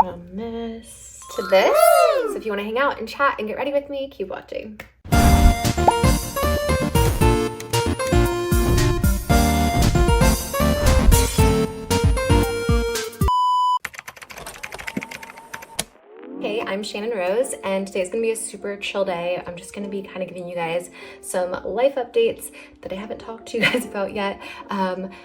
from this to this. So if you want to hang out and chat and get ready with me, keep watching. Hey, I'm Channon Rose, and today's gonna be a super chill day. I'm just gonna be kind of giving you guys some life updates that I haven't talked to you guys about yet.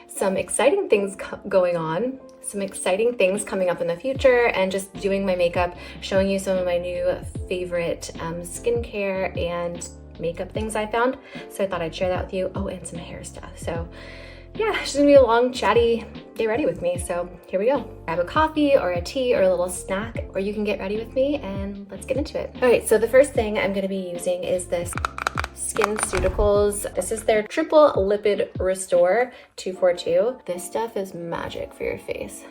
Some exciting things going on, some exciting things coming up in the future, and just doing my makeup, showing you some of my new favorite skincare and makeup things I found. So I thought I'd share that with you. Oh, and some hair stuff. So yeah, it's gonna be a long, chatty get ready with me. So here we go. Grab a coffee or a tea or a little snack, or you can get ready with me and let's get into it. All right, so the first thing I'm gonna be using is this SkinCeuticals. This is their Triple Lipid Restore 242. This stuff is magic for your face.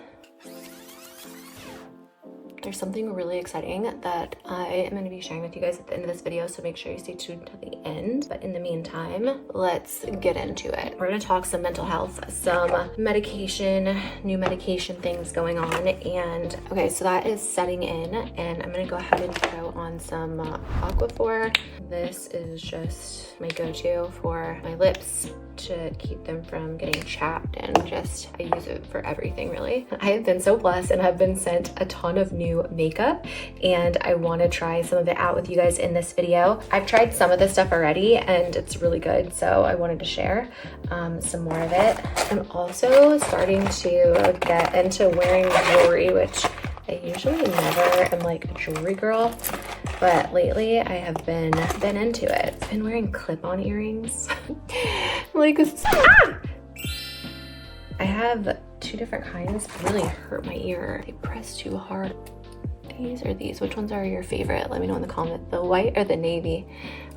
There's something really exciting that I am going to be sharing with you guys at the end of this video, so make sure you stay tuned to the end. But in the meantime, let's get into it. We're going to talk some mental health, some medication, new medication things going on. And okay, so that is setting in, and I'm going to go ahead and throw on some Aquaphor. This is just my go-to for my lips to keep them from getting chapped, and just I use it for everything really. I have been so blessed and have been sent a ton of new makeup, and I want to try some of it out with you guys in this video. I've tried some of this stuff already and it's really good, so I wanted to share some more of it. I'm also starting to get into wearing jewelry, which I usually never am like a jewelry girl, but lately I have been into it. I've been wearing clip-on earrings. Like, I have two different kinds. They really hurt my ear. They press too hard. These or these? Which ones are your favorite? Let me know in the comment. The white or the navy?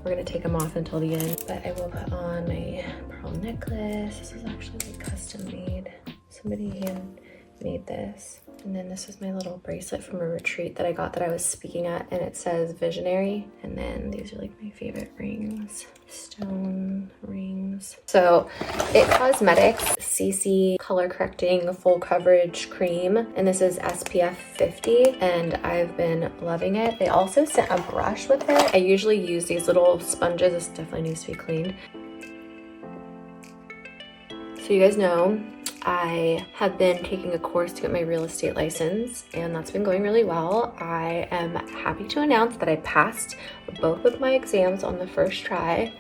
We're gonna take them off until the end, but I will put on my pearl necklace. This is actually like custom made. Somebody hand made this. And then this is my little bracelet from a retreat that I got that I was speaking at, and it says visionary. And then these are like my favorite rings, stone rings. So It Cosmetics CC color correcting full coverage cream, and this is SPF 50, and I've been loving it. They also sent a brush with it. I usually use these little sponges. This definitely needs to be cleaned. So you guys know I have been taking a course to get my real estate license, and that's been going really well. I am happy to announce that I passed both of my exams on the first try.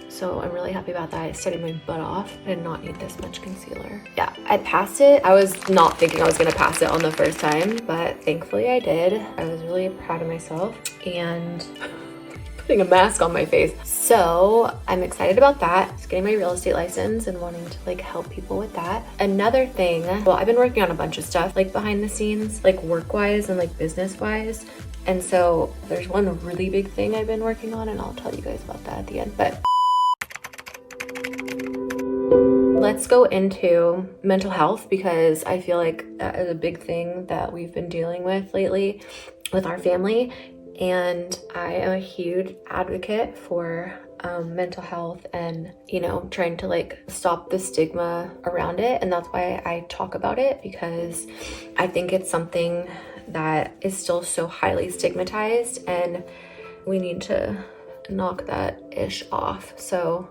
So I'm really happy about that. I studied my butt off. I did not need this much concealer. Yeah, I passed it. I was not thinking I was gonna pass it on the first time, but thankfully I did. I was really proud of myself, and putting a mask on my face. So I'm excited about that. Just getting my real estate license and wanting to like help people with that. Another thing, well, I've been working on a bunch of stuff like behind the scenes, like work-wise and like business-wise. And so there's one really big thing I've been working on, and I'll tell you guys about that at the end. But let's go into mental health, because I feel like that is a big thing that we've been dealing with lately with our family. And I am a huge advocate for mental health and, you know, trying to like stop the stigma around it. And that's why I talk about it, because I think it's something that is still so highly stigmatized, and we need to knock that ish off. So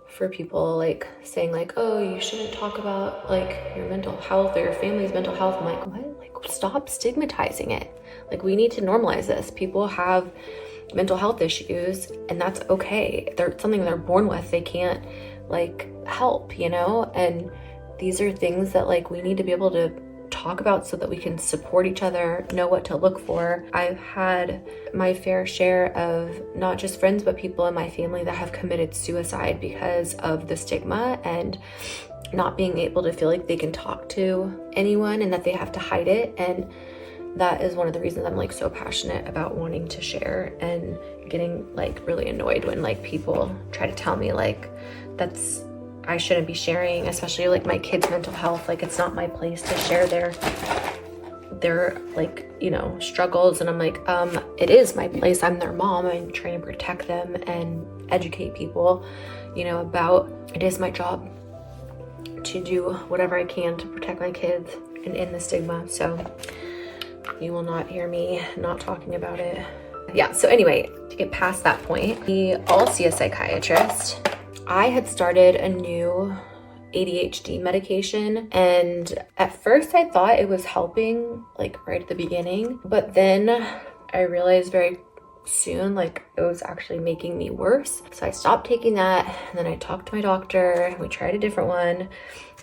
for people like saying like, oh, you shouldn't talk about like your mental health or your family's mental health, I'm like, what? Like, stop stigmatizing it. Like, we need to normalize this. People have mental health issues, and that's okay. They're something they're born with. They can't like help, you know? And these are things that like we need to be able to talk about so that we can support each other, know what to look for. I've had my fair share of not just friends, but people in my family that have committed suicide because of the stigma and not being able to feel like they can talk to anyone, and that they have to hide it. And that is one of the reasons I'm like so passionate about wanting to share, and getting like really annoyed when like people try to tell me like I shouldn't be sharing, especially like my kids' mental health. Like, it's not my place to share their like, you know, struggles. And I'm like, it is my place. I'm their mom. I'm trying to protect them and educate people, you know, about, it is my job to do whatever I can to protect my kids and end the stigma. So You will not hear me not talking about it. Yeah, so anyway, to get past that point, we all see a psychiatrist. I had started a new ADHD medication, and at first I thought it was helping like right at the beginning, but then I realized very soon like it was actually making me worse. So I stopped taking that, and then I talked to my doctor and we tried a different one.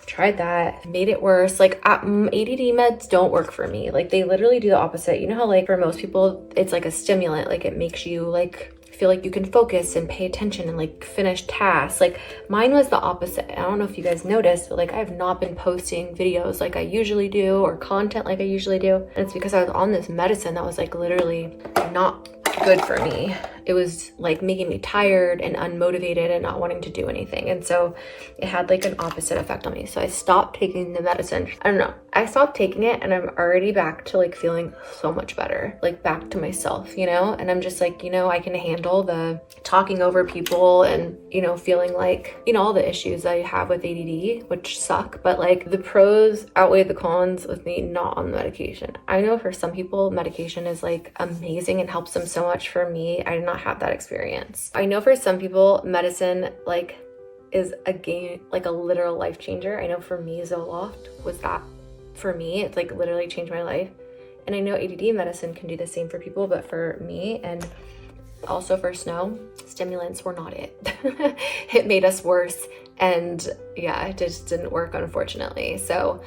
Tried that, made it worse. Like ADD meds don't work for me. Like they literally do the opposite. You know how like for most people it's like a stimulant, like it makes you like feel like you can focus and pay attention and like finish tasks. Like mine was the opposite. I don't know if you guys noticed, but like I have not been posting videos like I usually do or content like I usually do. And it's because I was on this medicine that was like literally not good for me. It was like making me tired and unmotivated and not wanting to do anything. And so it had like an opposite effect on me. So I stopped taking the medicine. I don't know. I stopped taking it and I'm already back to like feeling so much better, like back to myself, you know? And I'm just like, you know, I can handle the talking over people and, you know, feeling like, you know, all the issues I have with ADD, which suck, but like the pros outweigh the cons with me not on the medication. I know for some people medication is like amazing and helps them so much. For me, I did not have that experience. I know for some people medicine like is a game, like a literal life changer. I know for me Zoloft was that for me. It's like literally changed my life. And I know ADD medicine can do the same for people, but for me and also for Snow, stimulants were not it. It made us worse. And yeah, it just didn't work, unfortunately. So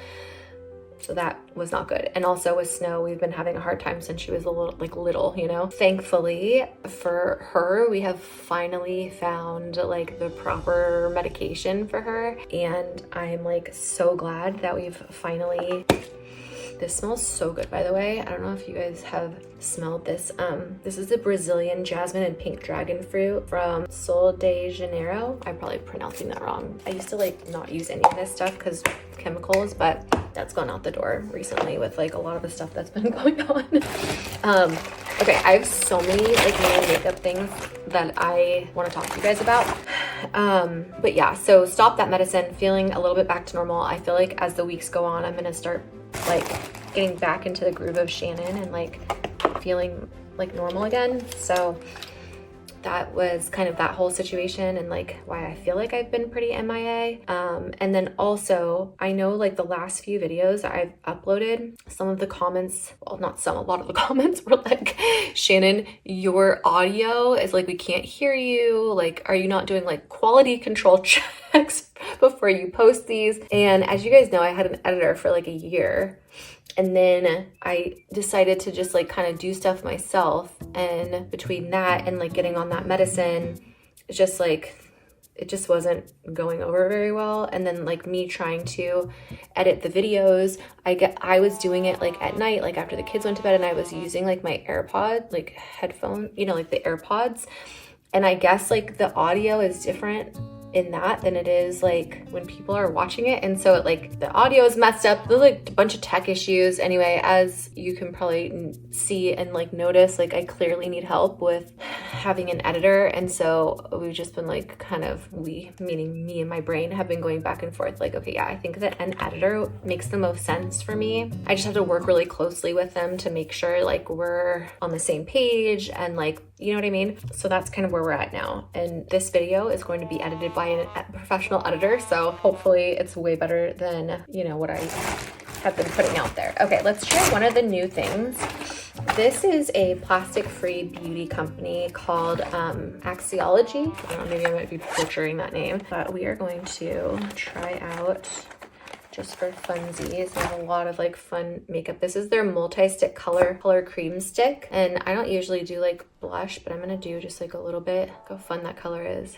that was not good. And also with Snow, we've been having a hard time since she was a little, you know. Thankfully for her, we have finally found like the proper medication for her. And I'm like so glad that we've finally, this smells so good, by the way. I don't know if you guys have smelled this. This is the Brazilian jasmine and pink dragon fruit from Sol de Janeiro. I'm probably pronouncing that wrong. I used to like not use any of this stuff because chemicals, but that's gone out the door recently with like a lot of the stuff that's been going on. Okay, I have so many like new makeup things that I want to talk to you guys about. But yeah, so stop that medicine, feeling a little bit back to normal. I feel like as the weeks go on, I'm gonna start like getting back into the groove of Shannon and like feeling like normal again. So that was kind of that whole situation and like why I feel like I've been pretty MIA. And then also I know like the last few videos I've uploaded, some of the comments, well not some, a lot of the comments were like, Shannon, your audio is like, we can't hear you. Like, are you not doing like quality control checks before you post these? And as you guys know, I had an editor for like a year. And then I decided to just like kind of do stuff myself. And between that and like getting on that medicine, it's just like, it just wasn't going over very well. And then like me trying to edit the videos, I was doing it like at night, like after the kids went to bed, and I was using like my AirPod, like headphone, you know, like the AirPods. And I guess like the audio is different in that than it is like when people are watching it. And so it like the audio is messed up. There's like a bunch of tech issues. Anyway, as you can probably see and like notice, like I clearly need help with having an editor. And so we've just been like kind of, we meaning me and my brain, have been going back and forth like, okay, yeah, I think that an editor makes the most sense for me. I just have to work really closely with them to make sure like we're on the same page and like, you know what I mean? So that's kind of where we're at now. And this video is going to be edited by a professional editor. So hopefully it's way better than, you know, what I have been putting out there. Okay, let's try one of the new things. This is a plastic-free beauty company called Axiology. I don't know, maybe I might be butchering that name, but we are going to try out just for funsies. They have a lot of like fun makeup. This is their multi-stick color cream stick. And I don't usually do like blush, but I'm gonna do just like a little bit. Look how fun that color is.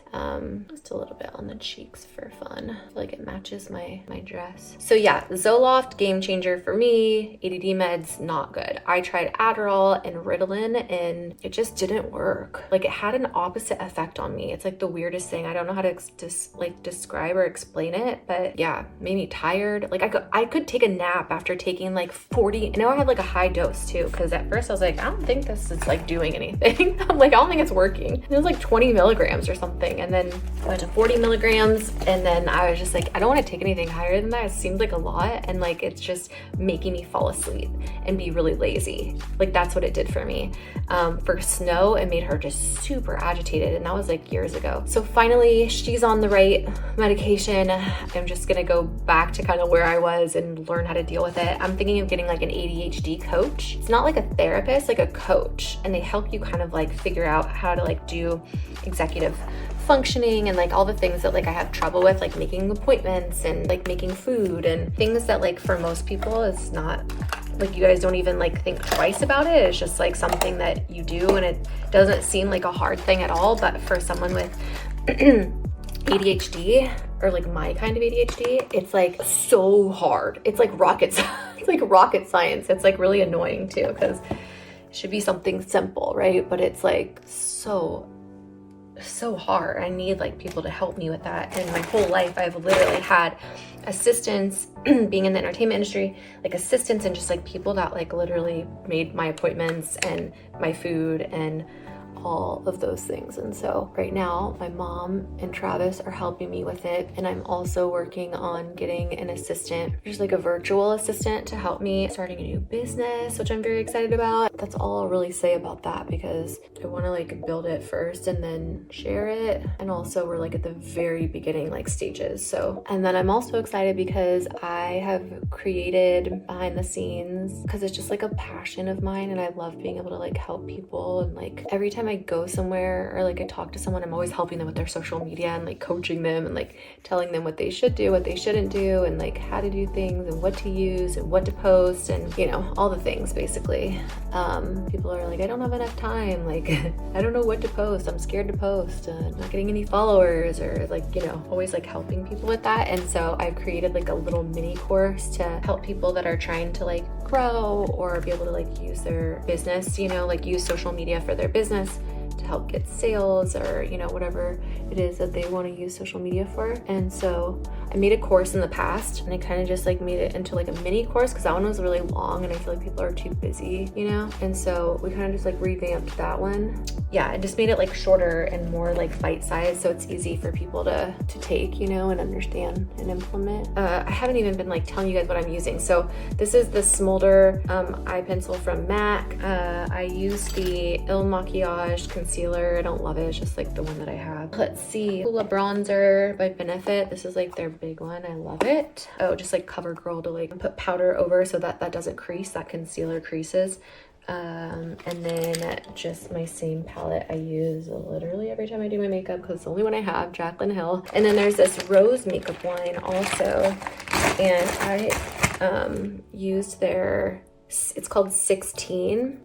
Just a little bit on the cheeks for fun. I feel like it matches my dress. So yeah, Zoloft, game changer for me. ADD meds, not good. I tried Adderall and Ritalin and it just didn't work. Like it had an opposite effect on me. It's like the weirdest thing. I don't know how to describe or explain it, but yeah, made me tired. Like I could take a nap after taking like 40. I know I had like a high dose too, because at first I was like, I don't think this is like doing anything. anything. I'm like, I don't think it's working. And it was like 20 milligrams or something. And then I went to 40 milligrams. And then I was just like, I don't want to take anything higher than that. It seems like a lot. And like, it's just making me fall asleep and be really lazy. Like that's what it did for me. For Snow, it made her just super agitated. And that was like years ago. So finally she's on the right medication. I'm just gonna go back to kind of where I was and learn how to deal with it. I'm thinking of getting like an ADHD coach. It's not like a therapist, like a coach. And they help you kind of like figure out how to like do executive functioning and like all the things that like I have trouble with, like making appointments and like making food and things that like for most people is not like, you guys don't even like think twice about it. It's just like something that you do and it doesn't seem like a hard thing at all. But for someone with ADHD or like my kind of ADHD, it's like so hard. It's like it's like rocket science. It's like really annoying too, because it should be something simple, right? But it's like so hard. I need like people to help me with that. And my whole life I've literally had assistants being in the entertainment industry, like assistants and just like people that like literally made my appointments and my food and all of those things. And so right now my mom and Travis are helping me with it, and I'm also working on getting an assistant, just like a virtual assistant, to help me starting a new business, which I'm very excited about. That's all I'll really say about that, because I want to like build it first and then share it. And also we're like at the very beginning like stages. So, and then I'm also excited because I have created behind the scenes, because it's just like a passion of mine and I love being able to like help people. And like every time I go somewhere or like I talk to someone, I'm always helping them with their social media and like coaching them and like telling them what they should do, what they shouldn't do, and like how to do things and what to use and what to post and, you know, all the things basically. People are like, I don't have enough time, like I don't know what to post, I'm scared to post, not getting any followers, or like, you know, always like helping people with that. And so I've created like a little mini course to help people that are trying to like grow or be able to like use their business, you know, like use social media for their business to help get sales, or, you know, whatever it is that they want to use social media for. And so I made a course in the past and I kind of just like made it into like a mini course, because that one was really long and I feel like people are too busy, you know? And so we kind of just like revamped that one. Yeah, I just made it like shorter and more like bite-sized, so it's easy for people to take, you know, and understand and implement. I haven't even been like telling you guys what I'm using. So this is the Smolder eye pencil from MAC. I use the Il Makiage concealer. I don't love it, it's just like the one that I have. Let's see, Hoola bronzer by Benefit. This is like their big one, I love it. Oh, just like CoverGirl to like put powder over so that that doesn't crease, that concealer creases. And then just my same palette I use literally every time I do my makeup, because it's the only one I have, Jaclyn Hill. And then there's this Rose makeup line also, and I used their, it's called 16.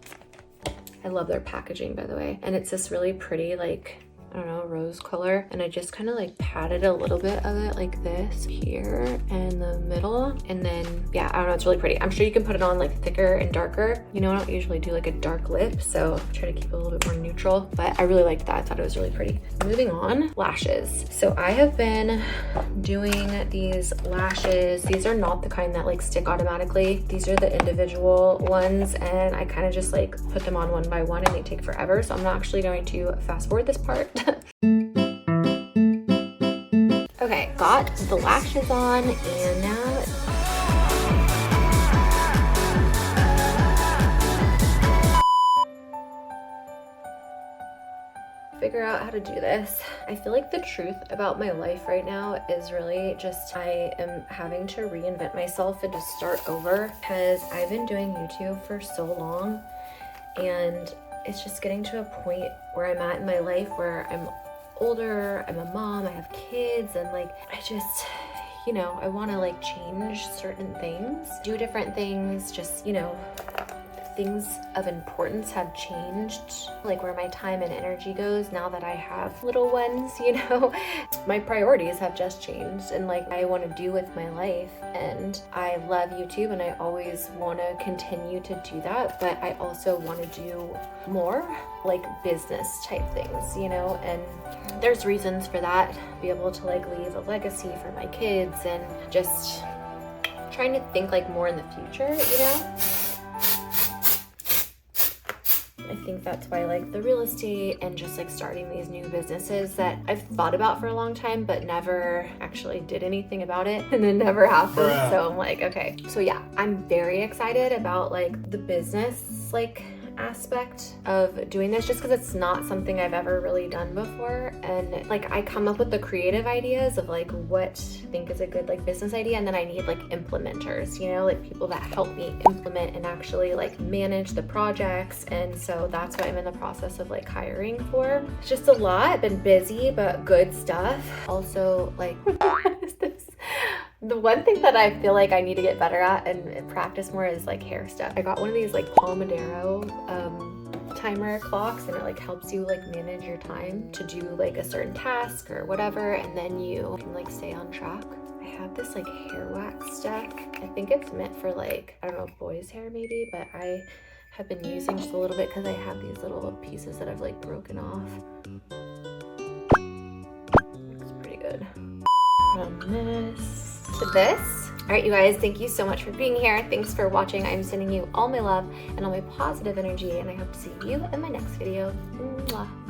I love their packaging, by the way. And it's this really pretty, like, I don't know, rose color. And I just kind of like patted a little bit of it like this here in the middle. And then, yeah, I don't know, it's really pretty. I'm sure you can put it on like thicker and darker. You know, I don't usually do like a dark lip, so I try to keep it a little bit more neutral, but I really liked that. I thought it was really pretty. Moving on, lashes. So I have been doing these lashes. These are not the kind that like stick automatically. These are the individual ones, and I kind of just like put them on one by one and they take forever. So I'm not actually going to fast forward this part. Okay, got the lashes on, and now figure out how to do this. I feel like the truth about my life right now is really just I am having to reinvent myself and to start over, because I've been doing YouTube for so long, and it's just getting to a point where I'm at in my life where I'm older, I'm a mom, I have kids, and like I just, you know, I want to like change certain things, do different things, just, you know, things of importance have changed, like where my time and energy goes now that I have little ones, you know. My priorities have just changed, and like I want to do with my life, and I love YouTube and I always want to continue to do that, but I also want to do more like business type things, you know, and there's reasons for that, be able to like leave a legacy for my kids, and just trying to think like more in the future, you know. I think that's why like the real estate and just like starting these new businesses that I've thought about for a long time but never actually did anything about it, and it never happened. So I'm like, okay. So yeah, I'm very excited about like the business like aspect of doing this, just because it's not something I've ever really done before. And like I come up with the creative ideas of like what I think is a good like business idea, and then I need like implementers, you know, like people that help me implement and actually like manage the projects. And so that's what I'm in the process of like hiring for. It's just a lot. I've been busy, but good stuff. Also, like what is this? The one thing that I feel like I need to get better at and practice more is like hair stuff. I got one of these like Pomodoro timer clocks, and it like helps you like manage your time to do like a certain task or whatever, and then you can like stay on track. I have this like hair wax stuff. I think it's meant for like, I don't know, boys' hair maybe, but I have been using just a little bit because I have these little pieces that I've like broken off. Looks pretty good. From this to this. All right, you guys, thank you so much for being here. Thanks for watching. I'm sending you all my love and all my positive energy, and I hope to see you in my next video. Mwah.